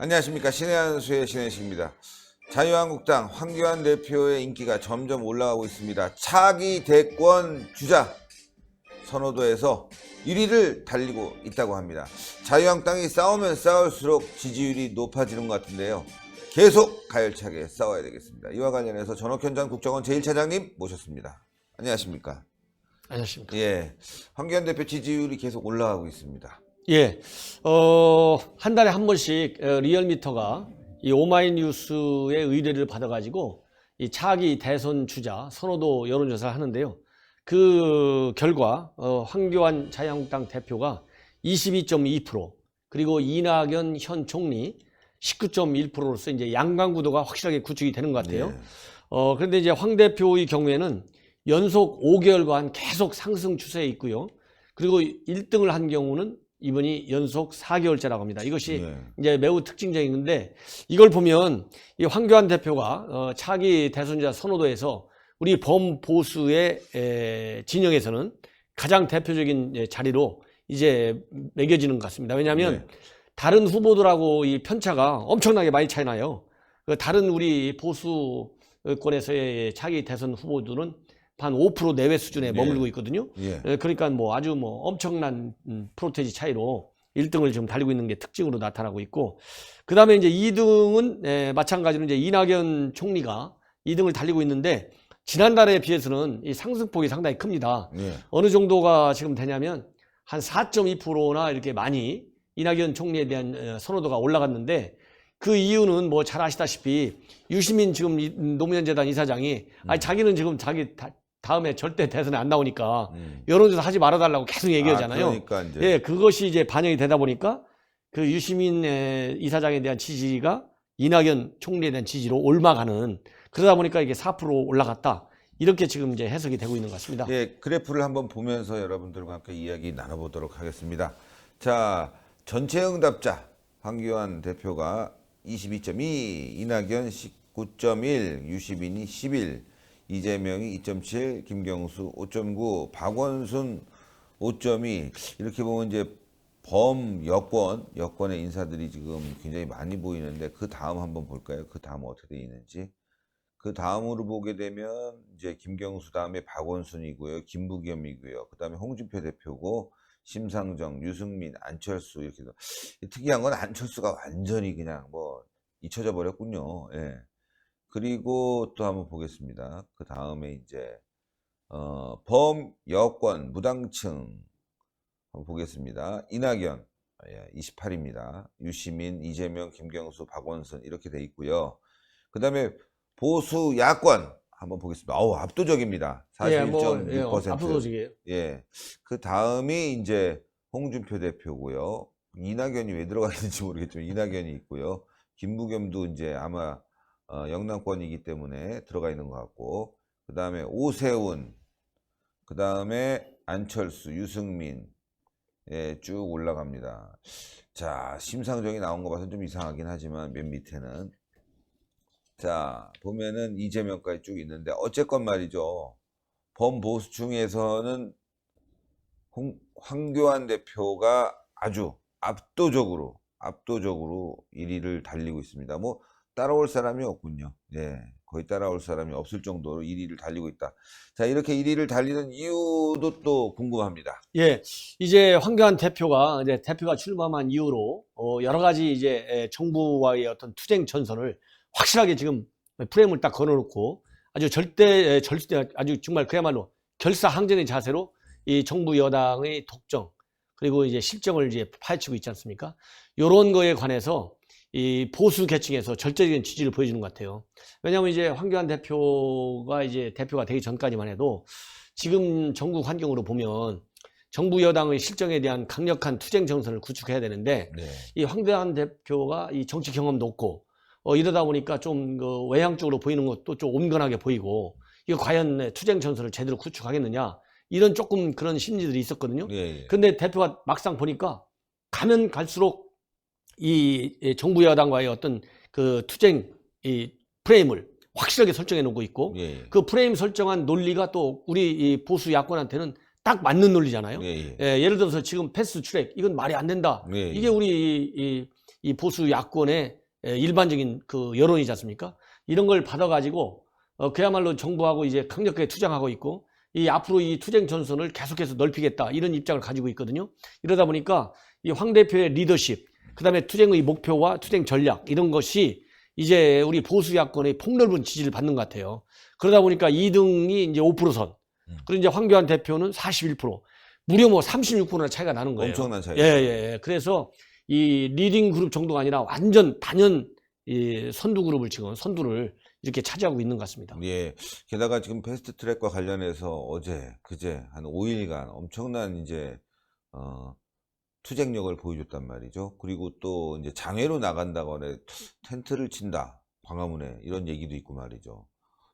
안녕하십니까. 신의 한수의 신혜식입니다. 자유한국당 황교안 대표의 인기가 점점 올라가고 있습니다. 차기 대권 주자 선호도에서 1위를 달리고 있다고 합니다. 자유한국당이 싸우면 싸울수록 지지율이 높아지는 것 같은데요. 계속 가열차게 싸워야 되겠습니다. 이와 관련해서 전옥현 전 국정원 제1차장님 모셨습니다. 안녕하십니까. 안녕하십니까. 예, 황교안 대표 지지율이 계속 올라가고 있습니다. 예, 한 달에 한 번씩 리얼미터가 이 오마이뉴스의 의뢰를 받아가지고 이 차기 대선 주자 선호도 여론조사를 하는데요. 그 결과 황교안 자유한국당 대표가 22.2%, 그리고 이낙연 현 총리 19.1%로서 이제 양강 구도가 확실하게 구축이 되는 것 같아요. 그런데 이제 황 대표의 경우에는 연속 5개월간 계속 상승 추세에 있고요. 그리고 1등을 한 경우는 이번이 연속 4개월째라고 합니다. 이것이 이제 매우 특징적인 건데, 이걸 보면 이 황교안 대표가 차기 대선주자 선호도에서 우리 범보수의 진영에서는 가장 대표적인 자리로 이제 매겨지는 것 같습니다. 왜냐하면 다른 후보들하고 이 편차가 엄청나게 많이 차이 나요. 다른 우리 보수권에서의 차기 대선 후보들은 한 5% 내외 수준에 머물고 있거든요. 그러니까 뭐 아주 뭐 엄청난 프로테지 차이로 1등을 지금 달리고 있는 게 특징으로 나타나고 있고, 그 다음에 이제 2등은 마찬가지로 이제 이낙연 총리가 2등을 달리고 있는데, 지난달에 비해서는 이 상승폭이 상당히 큽니다. 어느 정도가 지금 되냐면 한 4.2%나 이렇게 많이 이낙연 총리에 대한 선호도가 올라갔는데, 그 이유는 뭐 잘 아시다시피 유시민 지금 노무현 재단 이사장이 아니 자기는 지금 자기 다음에 절대 대선에 안 나오니까 여론조사 하지 말아달라고 계속 얘기하잖아요. 그러니까 이제. 예, 그것이 이제 반영이 되다 보니까 그 유시민 이사장에 대한 지지가 이낙연 총리에 대한 지지로 옮아가는, 그러다 보니까 이게 4% 올라갔다, 이렇게 지금 이제 해석이 되고 있는 것 같습니다. 예, 그래프를 한번 보면서 여러분들과 함께 이야기 나눠보도록 하겠습니다. 자, 전체 응답자 황교안 대표가 22.2, 이낙연 19.1, 유시민이 11, 이재명이 2.7, 김경수 5.9, 박원순 5.2. 이렇게 보면 이제 여권의 인사들이 지금 굉장히 많이 보이는데, 그 다음 한번 볼까요? 그 다음 어떻게 되어 있는지. 그 다음으로 보게 되면 이제 김경수 다음에 박원순이고요, 김부겸이고요, 그 다음에 홍준표 대표고, 심상정, 유승민, 안철수, 이렇게. 특이한 건 안철수가 완전히 그냥 뭐 잊혀져 버렸군요. 예. 그리고 또 한번 보겠습니다. 그 다음에 이제 범여권 무당층 한번 보겠습니다. 이낙연 28입니다. 유시민, 이재명, 김경수, 박원순 이렇게 돼 있고요. 그 다음에 보수 야권 한번 보겠습니다. 압도적입니다. 41.6%. 압도적이에요. 예. 그 다음이 이제 홍준표 대표고요. 이낙연이 왜 들어가 있는지 모르겠지만 이낙연이 있고요. 김부겸도 이제 아마 영남권이기 때문에 들어가 있는 것 같고, 그 다음에 오세훈, 그 다음에 안철수, 유승민, 쭉 올라갑니다. 자, 심상정이 나온 거 봐서 좀 이상하긴 하지만 맨 밑에는, 자, 보면은 이재명까지 쭉 있는데, 어쨌건 말이죠. 범보수 중에서는 황교안 대표가 아주 압도적으로 1위를 달리고 있습니다. 뭐 따라올 사람이 없군요. 예, 거의 따라올 사람이 없을 정도로 1위를 달리고 있다. 자, 이렇게 1위를 달리는 이유도 또 궁금합니다. 예, 이제 황교안 대표가 출마한 이후로 여러 가지 이제 정부와의 어떤 투쟁 전선을 확실하게 지금 프레임을 딱 걸어놓고 아주 아주 정말 그야말로 결사항전의 자세로 이 정부 여당의 독정, 그리고 이제 실정을 이제 파헤치고 있지 않습니까? 이런 거에 관해서 이 보수 계층에서 절대적인 지지를 보여주는 것 같아요. 왜냐하면 이제 황교안 대표가 되기 전까지만 해도 지금 전국 환경으로 보면 정부 여당의 실정에 대한 강력한 투쟁 정선을 구축해야 되는데, 이 황교안 대표가 이 정치 경험도 없고 이러다 보니까 좀 그 외향적으로 보이는 것도 좀 온건하게 보이고, 이거 과연 투쟁 전선을 제대로 구축하겠느냐, 이런 조금 그런 심리들이 있었거든요. 근데 대표가 막상 보니까 가면 갈수록 이 정부 여당과의 어떤 그 투쟁 이 프레임을 확실하게 설정해 놓고 있고, 그 프레임 설정한 논리가 또 우리 이 보수 야권한테는 딱 맞는 논리잖아요. 예를 들어서 지금 패스트 트랙, 이건 말이 안 된다. 이게 우리 이 이 보수 야권의 일반적인 그 여론이지 않습니까? 이런 걸 받아가지고 그야말로 정부하고 이제 강력하게 투쟁하고 있고 이 앞으로 이 투쟁 전선을 계속해서 넓히겠다 이런 입장을 가지고 있거든요. 이러다 보니까 이 황 대표의 리더십, 그다음에 투쟁의 목표와 투쟁 전략 이런 것이 이제 우리 보수 야권의 폭넓은 지지를 받는 것 같아요. 그러다 보니까 2등이 이제 5%선, 그리고 이제 황교안 대표는 41%, 무려 뭐 36%나 차이가 나는 거예요. 엄청난 차이. 예. 그래서 이 리딩 그룹 정도가 아니라 완전 단연 이 선두 그룹을 지금 선두를 이렇게 차지하고 있는 것 같습니다. 예. 게다가 지금 패스트 트랙과 관련해서 어제, 그제 한 5일간 엄청난 이제 투쟁력을 보여줬단 말이죠. 그리고 또 이제 장외로 나간다거나 텐트를 친다, 광화문에 이런 얘기도 있고 말이죠.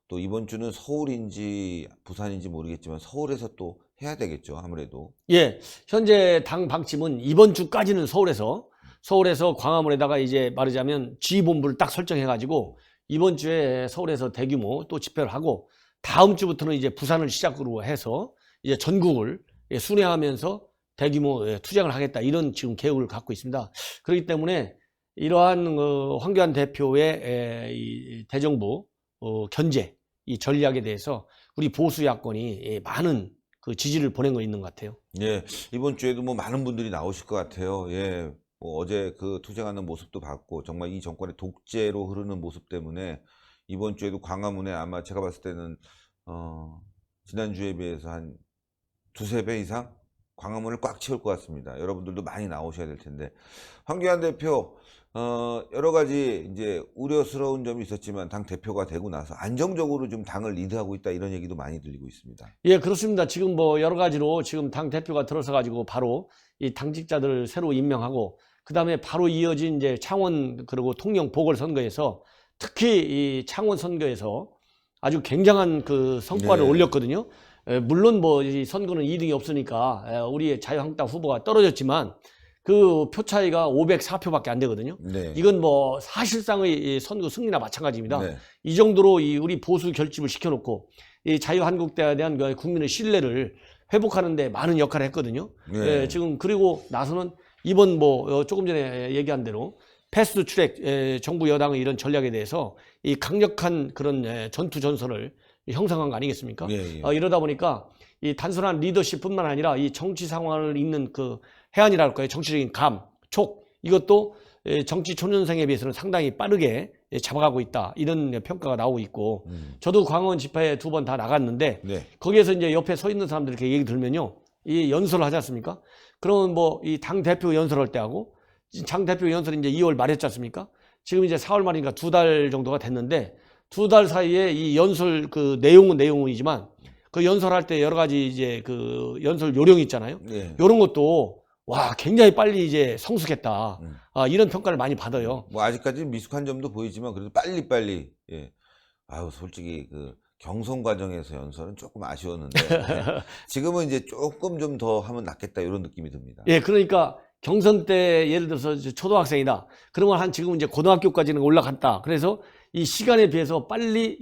또 이번 주는 서울인지 부산인지 모르겠지만 서울에서 또 해야 되겠죠, 아무래도. 예, 현재 당 방침은 이번 주까지는 서울에서 광화문에다가 이제 말하자면 지휘본부를 딱 설정해가지고 이번 주에 서울에서 대규모 또 집회를 하고 다음 주부터는 이제 부산을 시작으로 해서 이제 전국을 순회하면서 대규모 투쟁을 하겠다 이런 지금 계획을 갖고 있습니다. 그렇기 때문에 이러한 황교안 대표의 이 대정부 견제 이 전략에 대해서 우리 보수 야권이 많은 그 지지를 보낸 거 있는 것 같아요. 예, 이번 주에도 뭐 많은 분들이 나오실 것 같아요. 예, 뭐 어제 그 투쟁하는 모습도 봤고 정말 이 정권의 독재로 흐르는 모습 때문에 이번 주에도 광화문에 아마 제가 봤을 때는 지난주에 비해서 한 두세 배 이상 광화문을 꽉 채울 것 같습니다. 여러분들도 많이 나오셔야 될 텐데. 황교안 대표 여러 가지 이제 우려스러운 점이 있었지만 당 대표가 되고 나서 안정적으로 좀 당을 리드하고 있다 이런 얘기도 많이 들리고 있습니다. 예, 그렇습니다. 지금 뭐 여러 가지로 지금 당 대표가 들어서 가지고 바로 이 당직자들을 새로 임명하고 그다음에 바로 이어진 이제 창원 그리고 통영 보궐선거에서 특히 이 창원 선거에서 아주 굉장한 그 성과를 네. 올렸거든요. 물론 뭐 이 선거는 2등이 없으니까 우리 자유한국당 후보가 떨어졌지만 그 표 차이가 504표밖에 안 되거든요. 네. 이건 뭐 사실상의 선거 승리나 마찬가지입니다. 네. 이 정도로 이 우리 보수 결집을 시켜놓고 이 자유한국당에 대한 그 국민의 신뢰를 회복하는 데 많은 역할을 했거든요. 네. 예, 지금 그리고 나서는 이번 뭐 조금 전에 얘기한 대로 패스트 트랙 정부 여당의 이런 전략에 대해서 이 강력한 그런 전투 전선을 형성한 거 아니겠습니까? 예. 이러다 보니까 이 단순한 리더십뿐만 아니라 이 정치 상황을 읽는 그 해안이랄 거예요. 정치적인 감, 촉 이것도 정치 초년생에 비해서는 상당히 빠르게 잡아가고 있다 이런 평가가 나오고 있고 저도 광화문 집회에 2번 다 나갔는데 네. 거기에서 이제 옆에 서 있는 사람들 이렇게 얘기 들면요, 이 연설을 하지 않습니까? 그러면 뭐 이 당 대표 연설할 때 하고 당 대표 연설이 이제 2월 말했지 않습니까? 지금 이제 4월 말이니까 2달 정도가 됐는데 2달 사이에 이 연설 그 내용이지만 그 연설할 때 여러 가지 이제 그 연설 요령이 있잖아요. 네. 이런 것도 와 굉장히 빨리 이제 성숙했다. 이런 평가를 많이 받아요. 뭐 아직까지 미숙한 점도 보이지만 그래도 빨리 예. 아유 솔직히 그 경선 과정에서 연설은 조금 아쉬웠는데 지금은 이제 조금 좀 더 하면 낫겠다 이런 느낌이 듭니다. 예, 그러니까 경선 때 예를 들어서 초등학생이다. 그러면 한 지금 이제 고등학교까지는 올라갔다. 그래서 이 시간에 비해서 빨리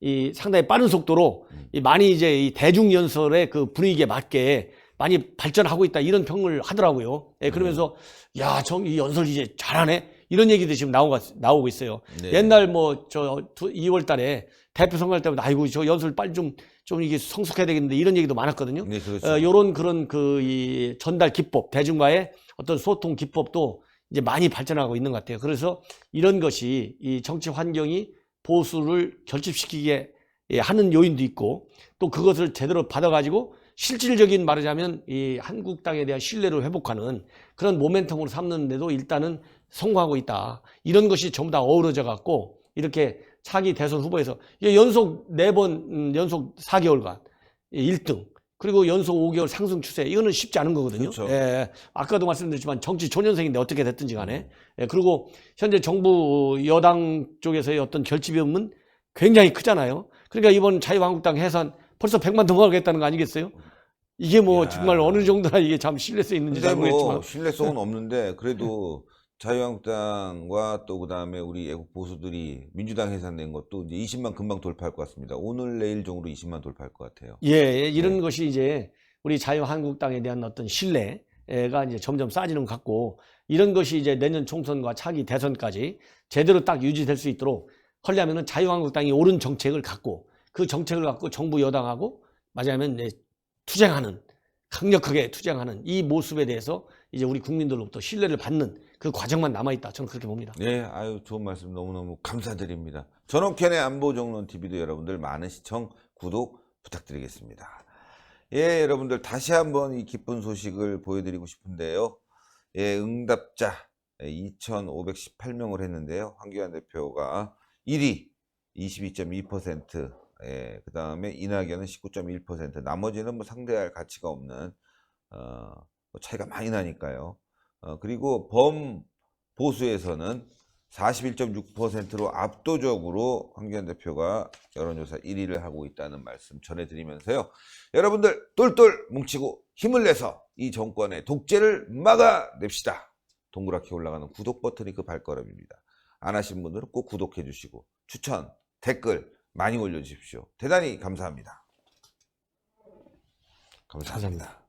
이 상당히 빠른 속도로 많이 이제 이 대중 연설의 그 분위기에 맞게 많이 발전하고 있다 이런 평을 하더라고요. 예, 그러면서 야, 이 연설 이제 잘하네 이런 얘기도 지금 나오고 있어요. 네. 옛날 뭐 2월 달에 대표 선거할 때마다 아이고 저 연설 빨리 좀 이게 성숙해야 되겠는데 이런 얘기도 많았거든요. 네, 그렇죠. 요런 그런 이 전달 기법, 대중과의 어떤 소통 기법도 이제 많이 발전하고 있는 것 같아요. 그래서 이런 것이 이 정치 환경이 보수를 결집시키게 하는 요인도 있고 또 그것을 제대로 받아가지고 실질적인 말하자면 이 한국당에 대한 신뢰를 회복하는 그런 모멘텀으로 삼는데도 일단은 성공하고 있다. 이런 것이 전부 다 어우러져 갖고 이렇게 차기 대선 후보에서 연속 4번 연속 4개월간 1등 그리고 연속 5개월 상승 추세 이거는 쉽지 않은 거거든요. 그렇죠. 예, 아까도 말씀드렸지만 정치 초년생인데 어떻게 됐든지 간에 그리고 현재 정부 여당 쪽에서의 어떤 결집임은 굉장히 크잖아요. 그러니까 이번 자유한국당 해산 벌써 100만 넘어가겠다는 거 아니겠어요? 이게 뭐 야. 정말 어느 정도나 이게 참 신뢰성 있는지 근데 잘 모르겠지만 뭐 신뢰성은 없는데 그래도 자유한국당과 또 그다음에 우리 애국 보수들이 민주당 해산된 것도 이제 20만 금방 돌파할 것 같습니다. 오늘 내일 정도로 20만 돌파할 것 같아요. 예, 이런 것이 이제 우리 자유한국당에 대한 어떤 신뢰 지지가 이제 점점 싸지는 것 같고, 이런 것이 이제 내년 총선과 차기 대선까지 제대로 딱 유지될 수 있도록 하려면은 자유한국당이 옳은 정책을 갖고, 그 정책을 갖고 정부 여당하고 맞아야면 투쟁하는, 강력하게 투쟁하는 이 모습에 대해서 이제 우리 국민들로부터 신뢰를 받는 그 과정만 남아있다. 저는 그렇게 봅니다. 네, 아유, 좋은 말씀 너무너무 감사드립니다. 전옥현의 안보정론TV도 여러분들 많은 시청, 구독 부탁드리겠습니다. 예, 여러분들 다시 한번 이 기쁜 소식을 보여드리고 싶은데요. 예, 응답자 2,518명을 했는데요. 황교안 대표가 1위 22.2%, 예, 그 다음에 이낙연은 19.1%, 나머지는 뭐 상대할 가치가 없는 차이가 많이 나니까요. 그리고 범보수에서는 41.6%로 압도적으로 황교안 대표가 여론조사 1위를 하고 있다는 말씀 전해드리면서요. 여러분들 똘똘 뭉치고 힘을 내서 이 정권의 독재를 막아냅시다. 동그랗게 올라가는 구독 버튼이 그 발걸음입니다. 안 하신 분들은 꼭 구독해 주시고 추천, 댓글 많이 올려주십시오. 대단히 감사합니다. 감사합니다.